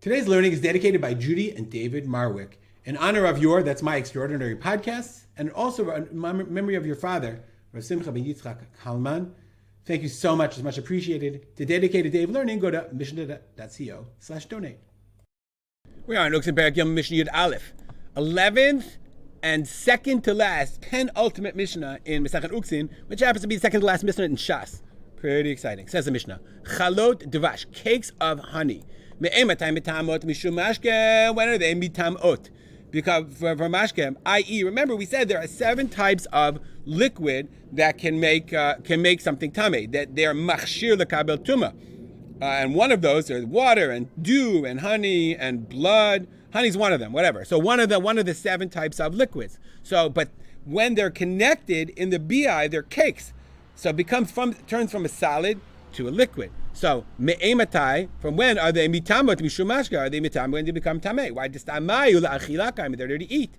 Today's learning is dedicated by Judy and David Marwick in honor of That's My Extraordinary Podcast, and also in memory of your father, Rav Simcha ben Yitzchak Kalman. Thank you so much. It's much appreciated. To dedicate a day of learning, go to mishnah.co/donate. We are in Uktzim Perek Yom Mishnah Yud Aleph, 11th and second to last penultimate Mishnah in Masechet Uktzim, which happens to be the second to last Mishnah in Shas. Pretty exciting. Says the Mishnah, Chalot Dvash, cakes of honey. When are they mitamot? Because for mashke, i.e., remember we said there are 7 types of liquid that can make something tameh, that they are machshir lekabel tuma, and one of those are water and dew and honey and blood. Honey's one of them, whatever. So one of the 7 types of liquids. So, but when they're connected in the bi, they're cakes. So it turns from a solid to a liquid. So me'ematai, from when are they mitamot mishumashka? Are they mitam when they become tameh? Why just amayu la'achilakam? They're there to eat.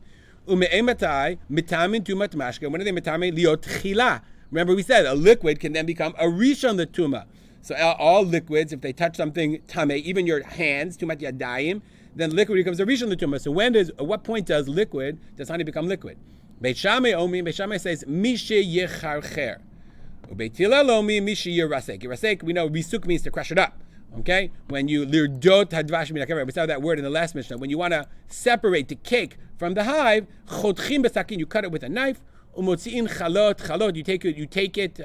Ume'ematai mitamin tumat mashka. When are they mitameh liot chila? Remember we said a liquid can then become a rishon l'tuma. So all liquids, if they touch something tameh, even your hands tumat yadayim, then liquid becomes a rishon l'tuma. So at what point does honey become liquid? Beit Shammai says mishe yecharcher. Rasek, we know risuk means to crush it up. Okay? When you lirdot hadvash minakera, we saw that word in the last Mishnah. When you want to separate the cake from the hive, chodchim besakin, you cut it with a knife. Umotziin chalot, you take it,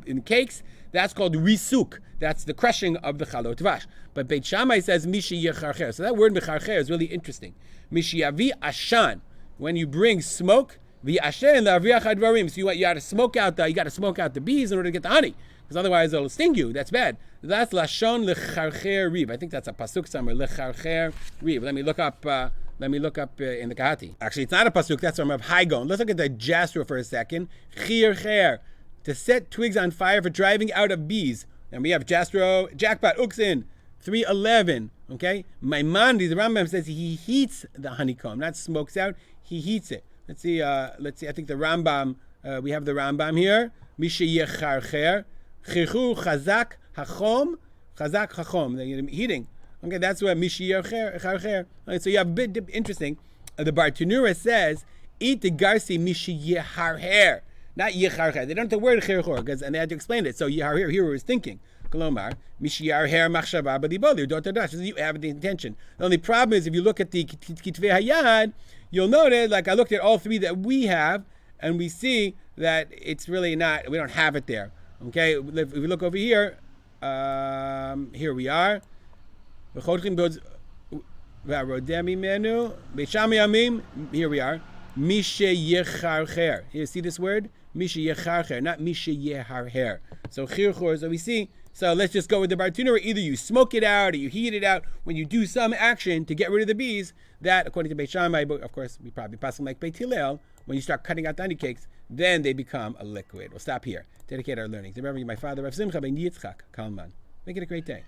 in cakes. That's called risuk. That's the crushing of the chalot dvash. But Beit Shammai says mishi yecharcher. So that word mecharcher is really interesting. Mishi yavi ashan. When you bring smoke. So you got to smoke out the bees in order to get the honey, because otherwise it'll sting you. That's bad. That's lashon lecharcher riv. I think that's a pasuk somewhere. Lecharcher riv. Let me look up in the Kahati. Actually, it's not a pasuk. That's from Rav Haigon. Let's look at the Jastra for a second. Chircher, to set twigs on fire for driving out of bees. And we have Jastra jackpot Uktzim 3:11. Okay, Maimonides, the Rambam says he heats the honeycomb, not smokes out. He heats it. Let's see. I think the Rambam. We have the Rambam here. Mishe yecharcher, chirchu chazak hachom, the heating. Okay, that's what mishe yecharcher. Okay, so you have a bit interesting. The Bartanura says, eat the garsi mishe yeharher, not yecharcher. They don't have the word chirchor and they had to explain it. So yeharher here was thinking. Kolomar mishe yeharher machshava b'diboli dot. You have the intention. The only problem is if you look at the kitvei hayad. You'll notice, like I looked at all 3 that we have, and we see that it's really not, we don't have it there. Okay, if we look over here, here we are. Here we are. Mishe yecharcher. You see this word? Mishe yecharcher, not mishe yeharher. So chirchor, so we see. So let's just go with the Bartanura. Either you smoke it out or you heat it out. When you do some action to get rid of the bees, that, according to Beit Shammai, but of course, we probably pass them like Beit Hillel, when you start cutting out the honey cakes, then they become a liquid. We'll stop here. Dedicate our learning. Remember, my father, Rav Simcha ben Yitzchak Kalman. Make it a great day.